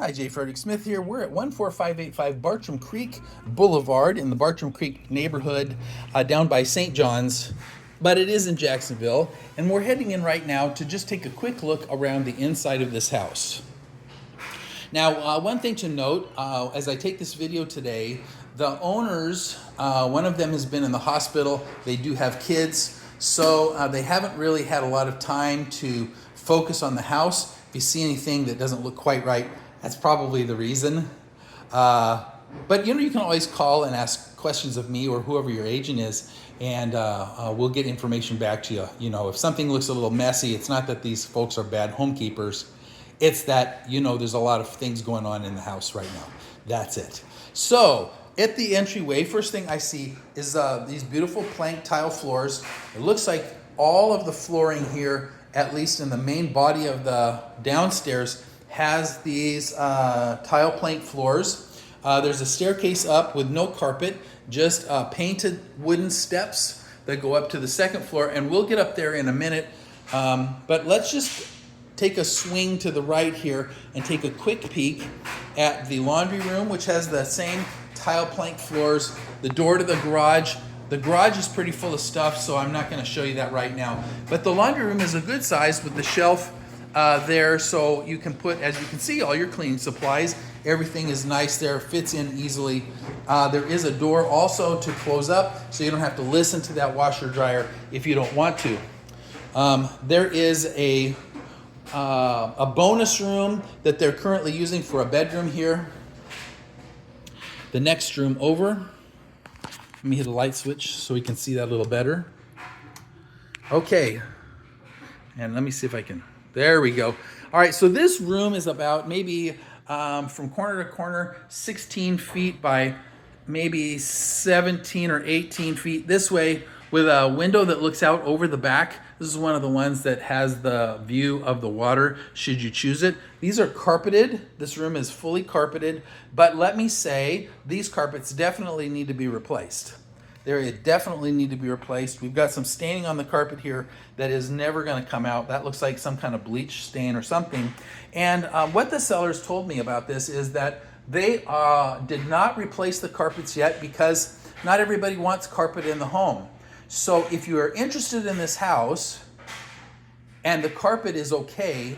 Hi, J. Frederick Smith here. We're at 14585 Bartram Creek Boulevard in the Bartram Creek neighborhood down by St. John's, but it is in Jacksonville. And we're heading in right now to just take a quick look around the inside of this house. Now, one thing to note as I take this video today, the owners, one of them has been in the hospital. They do have kids, so they haven't really had a lot of time to focus on the house. If you see anything that doesn't look quite right, that's probably the reason. But you can always call and ask questions of me or whoever your agent is, and we'll get information back to you. If something looks a little messy, it's not that these folks are bad homekeepers. It's that, there's a lot of things going on in the house right now. That's it. So, at the entryway, first thing I see is these beautiful plank tile floors. It looks like all of the flooring here, at least in the main body of the downstairs, has these tile plank floors. There's a staircase up with no carpet, just painted wooden steps that go up to the second floor, and we'll get up there in a minute. But let's just take a swing to the right here and take a quick peek at the laundry room, which has the same tile plank floors. The door to the garage. The garage is pretty full of stuff, so I'm not going to show you that right now. But the laundry room is a good size with the shelf there, so you can put, as you can see, all your cleaning supplies. Everything is nice there, fits in easily. There is a door also to close up, so you don't have to listen to that washer dryer if you don't want to. There is a bonus room that they're currently using for a bedroom here. The next room over. Let me hit a light switch so we can see that a little better. Okay, and let me see if I can. There we go. All right, so this room is about maybe from corner to corner, 16 feet by maybe 17 or 18 feet this way, with a window that looks out over the back. This is one of the ones that has the view of the water, should you choose it. These are carpeted. This room is fully carpeted, but let me say, these carpets definitely need to be replaced. They definitely need to be replaced. We've got some staining on the carpet here that is never going to come out. That looks like some kind of bleach stain or something. And what the sellers told me about this is that they did not replace the carpets yet because not everybody wants carpet in the home. So if you are interested in this house and the carpet is okay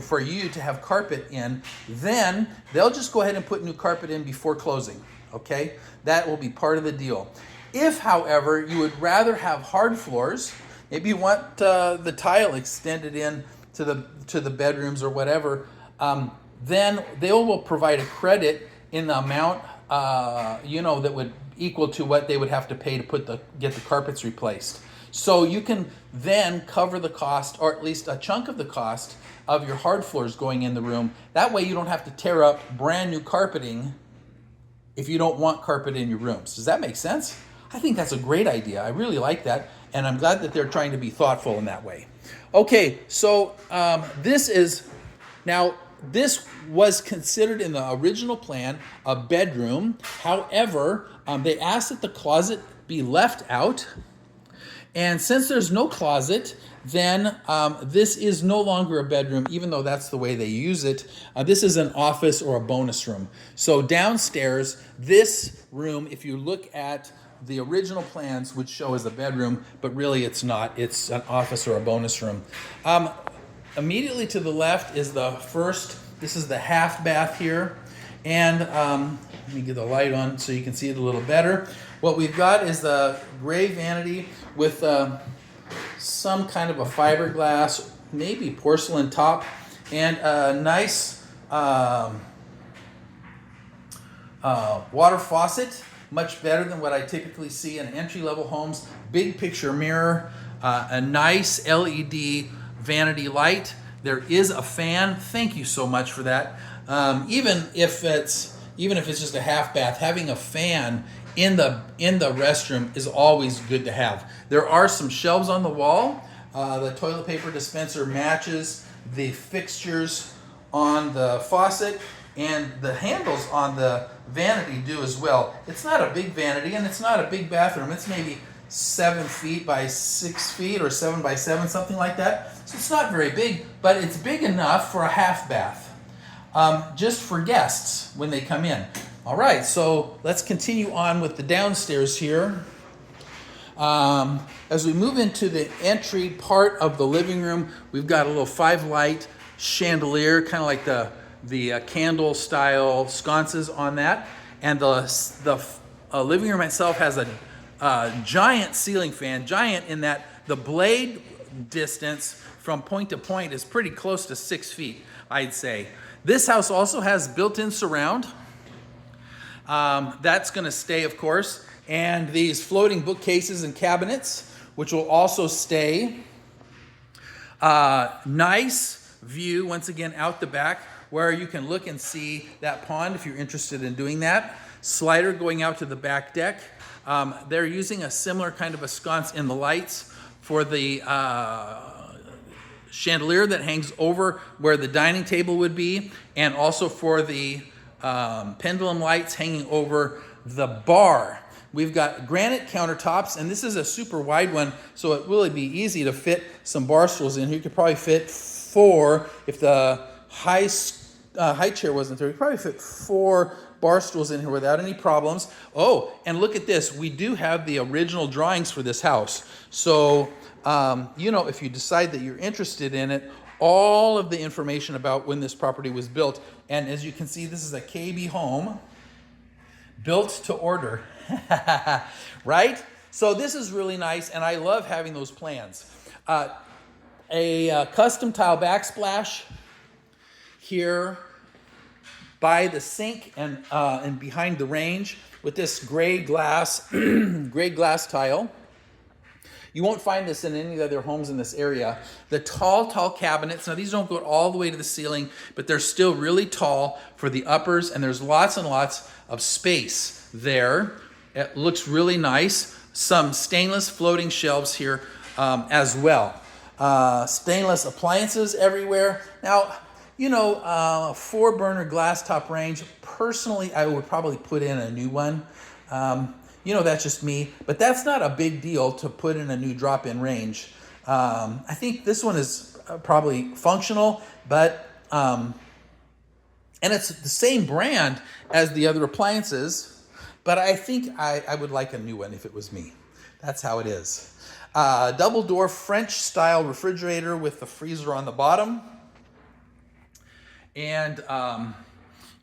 for you to have carpet in, then they'll just go ahead and put new carpet in before closing, okay? That will be part of the deal. If, however, you would rather have hard floors, maybe you want the tile extended in to the bedrooms or whatever, then they will provide a credit in the amount that would equal to what they would have to pay to get the carpets replaced. So you can then cover the cost, or at least a chunk of the cost, of your hard floors going in the room. That way you don't have to tear up brand new carpeting if you don't want carpet in your rooms. Does that make sense? I think that's a great idea. I really like that, and I'm glad that they're trying to be thoughtful in that way. Okay, so this was considered in the original plan a bedroom. However, they asked that the closet be left out. And since there's no closet, then this is no longer a bedroom, even though that's the way they use it. This is an office or a bonus room. So downstairs, this room, if you look at the original plans, would show as a bedroom, but really it's not. It's an office or a bonus room. Immediately to the left is this is the half bath here. And let me get the light on so you can see it a little better. What we've got is the gray vanity with some kind of a fiberglass, maybe porcelain top, and a nice water faucet, much better than what I typically see in entry-level homes. Big picture mirror, a nice LED vanity light. There is a fan. Thank you so much for that. Even if it's just a half bath, having a fan in the restroom is always good to have. There are some shelves on the wall. The toilet paper dispenser matches the fixtures on the faucet, and the handles on the vanity do as well. It's not a big vanity, and it's not a big bathroom. It's maybe 7 feet by 6 feet or 7 by 7, something like that. So it's not very big, but it's big enough for a half bath. just for guests when they come in. All right, so let's continue on with the downstairs here. As we move into the entry part of the living room, we've got a little 5-light chandelier, kind of like the candle style sconces on that. And the living room itself has a giant ceiling fan, giant in that the blade distance from point to point is pretty close to 6 feet, I'd say. This house also has built-in surround. That's going to stay, of course. And these floating bookcases and cabinets, which will also stay. Nice view, once again, out the back, where you can look and see that pond if you're interested in doing that. Slider going out to the back deck. They're using a similar kind of a sconce in the lights for the chandelier that hangs over where the dining table would be, and also for the pendulum lights hanging over the bar. We've got granite countertops, and this is a super wide one, so it will be easy to fit some bar stools in here. You could probably fit 4, if the high chair wasn't there, you could probably fit 4 bar stools in here without any problems. Oh, and look at this. We do have the original drawings for this house. So, if you decide that you're interested in it, all of the information about when this property was built. And as you can see, this is a KB home, built to order. Right? So this is really nice, and I love having those plans. A custom tile backsplash here by the sink and behind the range with this gray glass tile. You won't find this in any other homes in this area. The tall cabinets, now these don't go all the way to the ceiling, but they're still really tall for the uppers, and there's lots and lots of space there. It looks really nice. Some stainless floating shelves here as well. Stainless appliances everywhere. Now, 4-burner glass top range. Personally, I would probably put in a new one. That's just me, but that's not a big deal to put in a new drop-in range. I think this one is probably functional, but and it's the same brand as the other appliances, but I think I would like a new one if it was me. That's how it is. Double door French style refrigerator with the freezer on the bottom. And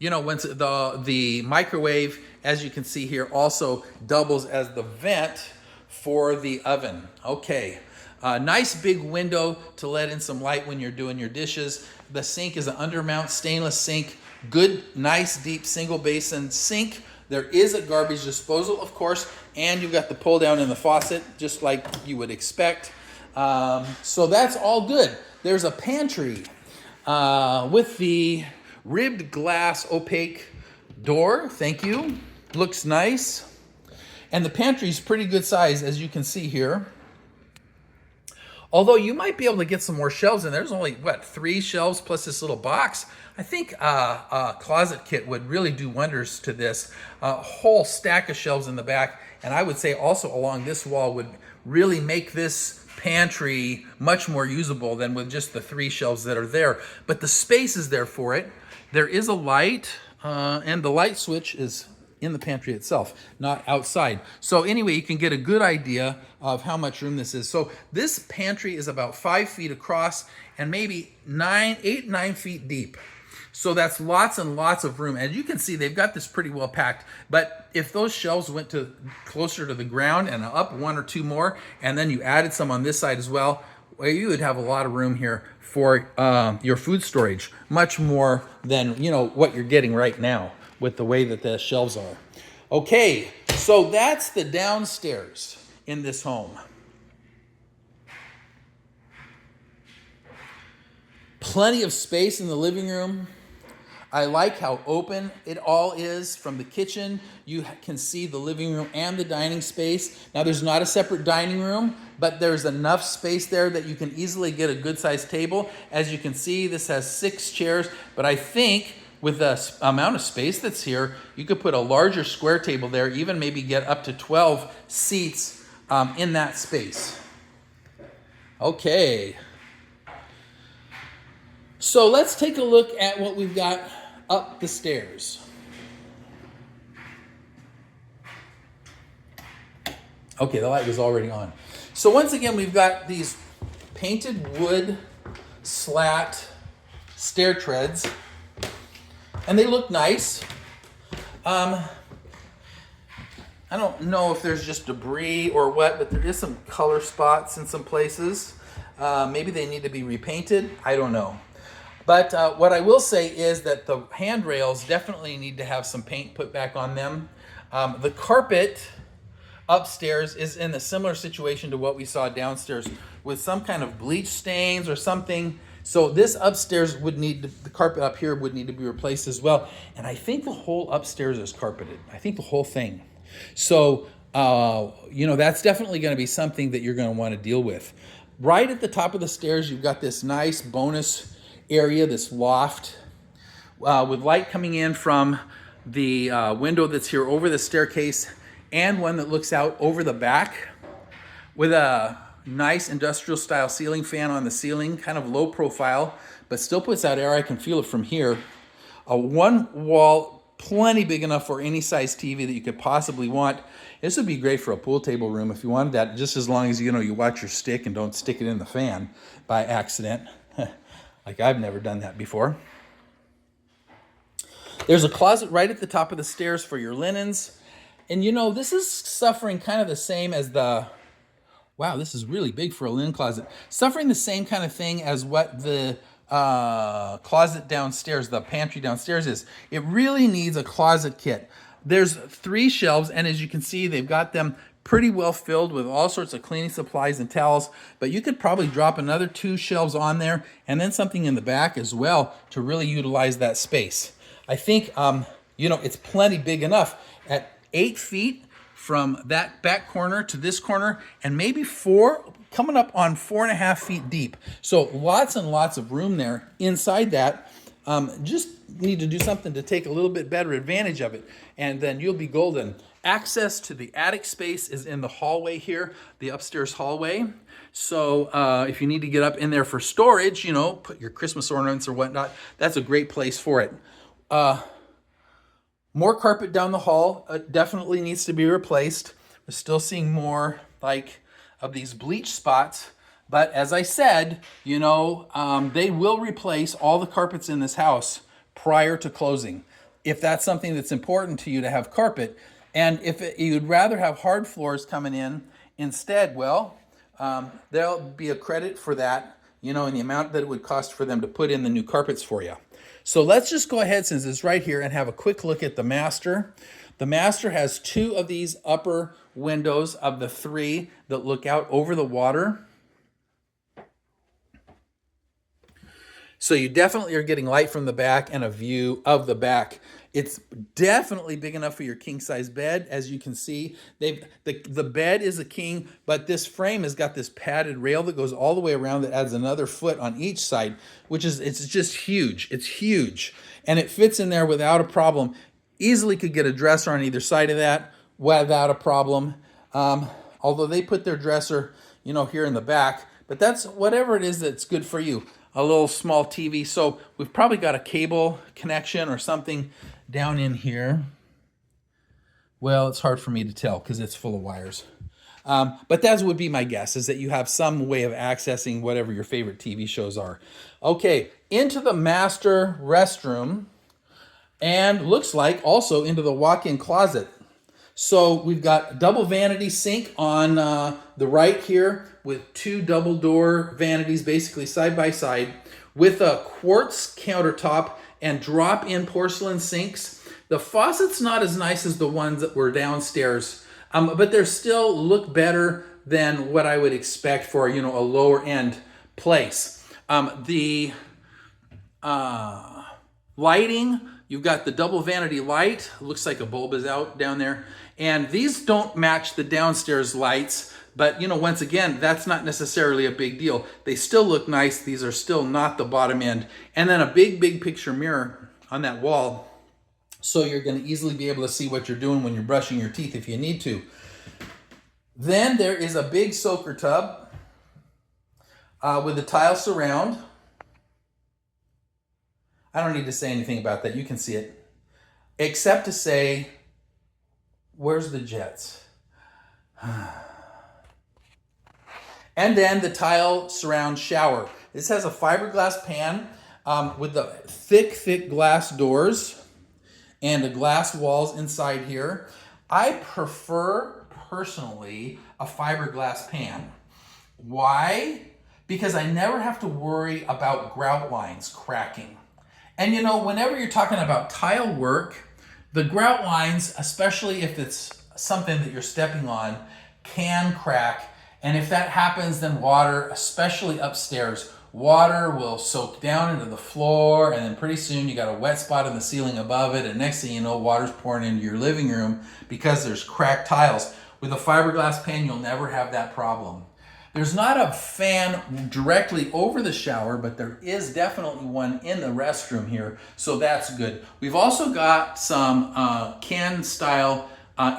once the microwave, as you can see here, also doubles as the vent for the oven. Okay, nice big window to let in some light when you're doing your dishes. The sink is an undermount stainless sink. Good, nice, deep single basin sink. There is a garbage disposal, of course, and you've got the pull down in the faucet, just like you would expect. So that's all good. There's a pantry with the ribbed glass opaque door. Thank you. Looks nice. And the pantry is pretty good size, as you can see here. Although you might be able to get some more shelves in there. There's only, 3 shelves plus this little box. I think a closet kit would really do wonders to this. A whole stack of shelves in the back, and I would say also along this wall would really make this pantry much more usable than with just the 3 shelves that are there. But the space is there for it. There is a light, and the light switch is in the pantry itself, not outside. So anyway, you can get a good idea of how much room this is. So this pantry is about 5 feet across and maybe 8-9 feet deep. So that's lots and lots of room. As you can see, they've got this pretty well packed. But if those shelves went to closer to the ground and up 1 or 2 more, and then you added some on this side as well, you would have a lot of room here for your food storage, much more than what you're getting right now with the way that the shelves are. Okay, so that's the downstairs in this home. Plenty of space in the living room. I like how open it all is from the kitchen. You can see the living room and the dining space. Now there's not a separate dining room, but there's enough space there that you can easily get a good sized table. As you can see, this has 6 chairs, but I think with the amount of space that's here, you could put a larger square table there, even maybe get up to 12 seats in that space. Okay. So let's take a look at what we've got up the stairs. Okay, the light was already on. So once again, we've got these painted wood slat stair treads, and they look nice. I don't know if there's just debris or what, but there is some color spots in some places. Maybe they need to be repainted. I don't know. But what I will say is that the handrails definitely need to have some paint put back on them. The carpet upstairs is in a similar situation to what we saw downstairs, with some kind of bleach stains or something. So this upstairs would need the carpet up here would need to be replaced as well. And I think the whole upstairs is carpeted. I think the whole thing. So that's definitely going to be something that you're going to want to deal with. Right at the top of the stairs, you've got this nice bonus area, this loft, with light coming in from the window that's here over the staircase, and one that looks out over the back, with a nice industrial style ceiling fan on the ceiling, kind of low profile, but still puts out air. I can feel it from here. A one wall, plenty big enough for any size TV that you could possibly want. This would be great for a pool table room if you wanted that, just as long as you watch your stick and don't stick it in the fan by accident. Like I've never done that before. There's a closet right at the top of the stairs for your linens. And this is suffering kind of the same as the, wow, this is really big for a linen closet. Suffering the same kind of thing as what the closet downstairs, the pantry downstairs is. It really needs a closet kit. There's 3 shelves, and as you can see, they've got them pretty well filled with all sorts of cleaning supplies and towels, but you could probably drop another 2 shelves on there and then something in the back as well to really utilize that space. I think, it's plenty big enough at 8 feet from that back corner to this corner, and maybe 4, coming up on 4.5 feet deep. So lots and lots of room there inside that. Just need to do something to take a little bit better advantage of it, and then you'll be golden. Access to the attic space is in the hallway here, the upstairs hallway. So if you need to get up in there for storage, put your Christmas ornaments or whatnot, that's a great place for it. More carpet down the hall definitely needs to be replaced. We're still seeing more of these bleach spots. But as I said, they will replace all the carpets in this house prior to closing. If that's something that's important to you to have carpet. And if you'd rather have hard floors coming in instead, well, there'll be a credit for that, in the amount that it would cost for them to put in the new carpets for you. So let's just go ahead, since it's right here, and have a quick look at the master. The master has 2 of these upper windows of the 3 that look out over the water. So you definitely are getting light from the back and a view of the back. It's definitely big enough for your king size bed. As you can see, the bed is a king, but this frame has got this padded rail that goes all the way around that adds another foot on each side, it's just huge. It's huge. And it fits in there without a problem. Easily could get a dresser on either side of that without a problem. Although they put their dresser, here in the back, but that's whatever it is that's good for you. A little small TV. So we've probably got a cable connection or something down in here. Well, it's hard for me to tell because it's full of wires. But that would be my guess, is that you have some way of accessing whatever your favorite TV shows are. Okay, into the master restroom, and looks like also into the walk-in closet. So we've got double vanity sink on the right here, with 2 double door vanities basically side by side, with a quartz countertop and drop-in porcelain sinks. The faucet's not as nice as the ones that were downstairs, but they still look better than what I would expect for a lower end place. The lighting, you've got the double vanity light. Looks like a bulb is out down there. And these don't match the downstairs lights, but once again, that's not necessarily a big deal. They still look nice. These are still not the bottom end. And then a big picture mirror on that wall, so you're going to easily be able to see what you're doing when you're brushing your teeth if you need to. Then there is a big soaker tub with a tile surround. I don't need to say anything about that. You can see it. Except to say, where's the jets? And then the tile surround shower. This has a fiberglass pan with the thick glass doors and the glass walls inside here. I prefer, personally, a fiberglass pan. Why? Because I never have to worry about grout lines cracking. And you know, whenever you're talking about tile work, the grout lines, especially if it's something that you're stepping on, can crack. And if that happens, then water, especially upstairs, water will soak down into the floor, and then pretty soon you got a wet spot in the ceiling above it, and next thing you know, water's pouring into your living room because there's cracked tiles. With a fiberglass pan, you'll never have that problem. There's not a fan directly over the shower, but there is definitely one in the restroom here, so that's good. We've also got some can-style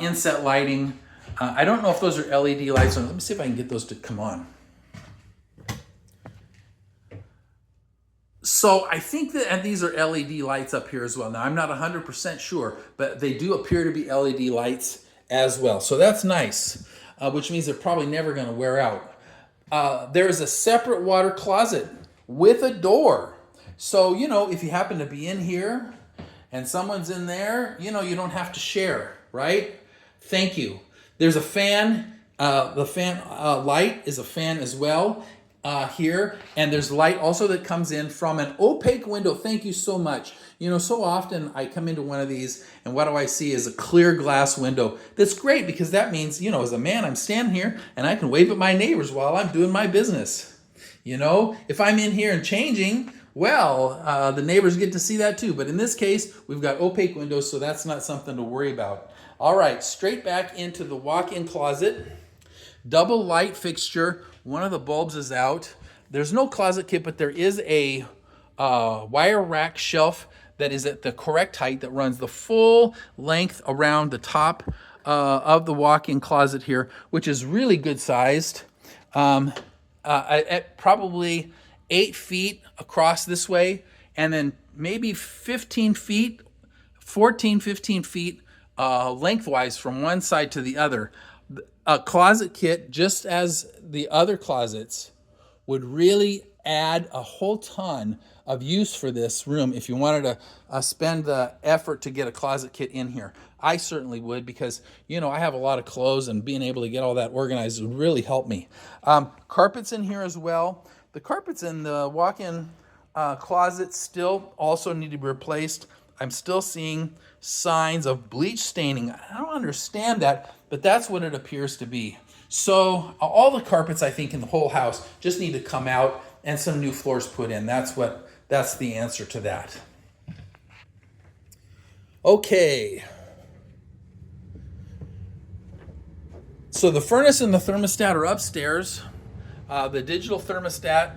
inset lighting. I don't know if those are LED lights. Let me see if I can get those to come on. So I think that these are LED lights up here as well. Now, I'm not 100% sure, but they do appear to be LED lights as well. So that's nice, which means they're probably never going to wear out. There is a separate water closet with a door. So, you know, if you happen to be in here and someone's in there, you know, you don't have to share, right? Thank you. There's a fan. The fan light is a fan as well here. And there's light also that comes in from an opaque window. Thank you so much. You know, so often I come into one of these and what do I see is a clear glass window. That's great because that means, you know, as a man, I'm standing here and I can wave at my neighbors while I'm doing my business. You know, if I'm in here and changing, well, the neighbors get to see that too. But in this case, we've got opaque windows, so that's not something to worry about. All right, straight back into the walk-in closet. Double light fixture. One of the bulbs is out. There's no closet kit, but there is a wire rack shelf that is at the correct height that runs the full length around the top of the walk-in closet here, which is really good sized. At probably 8 feet across this way, and then maybe 15 feet, 14, 15 feet lengthwise from one side to the other. A closet kit, just as the other closets, would really add a whole ton of use for this room if you wanted to spend the effort to get a closet kit in here. I certainly would because, you know, I have a lot of clothes and being able to get all that organized would really help me. Carpets in here as well. The carpets in the walk-in closet still also need to be replaced. I'm still seeing signs of bleach staining. I don't understand that, but that's what it appears to be. So all the carpets, I think, in the whole house just need to come out and some new floors put in. That's the answer to that. Okay. So the furnace and the thermostat are upstairs. The digital thermostat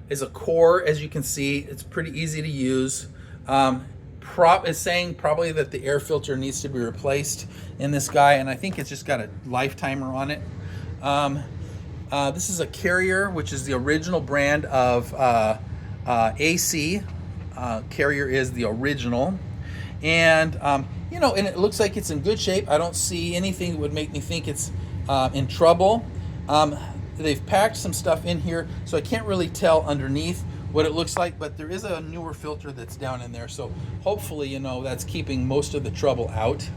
is a core, as you can see. It's pretty easy to use. It's saying probably that the air filter needs to be replaced in this guy, and I think it's just got a lifetimer on it. This is a Carrier, which is the original brand of AC. Carrier is the original, and you know, and it looks like it's in good shape. I don't see anything that would make me think it's in trouble. They've packed some stuff in here, so I can't really tell underneath what it looks like, but there is a newer filter that's down in there, so hopefully, you know, that's keeping most of the trouble out.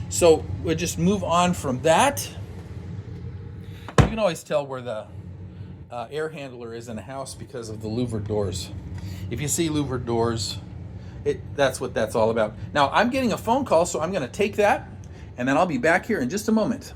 So we'll just move on from that. You can always tell where the air handler is in a house because of the louvered doors. If you see louvered doors, that's what that's all about. Now, I'm getting a phone call, so I'm going to take that, and then I'll be back here in just a moment.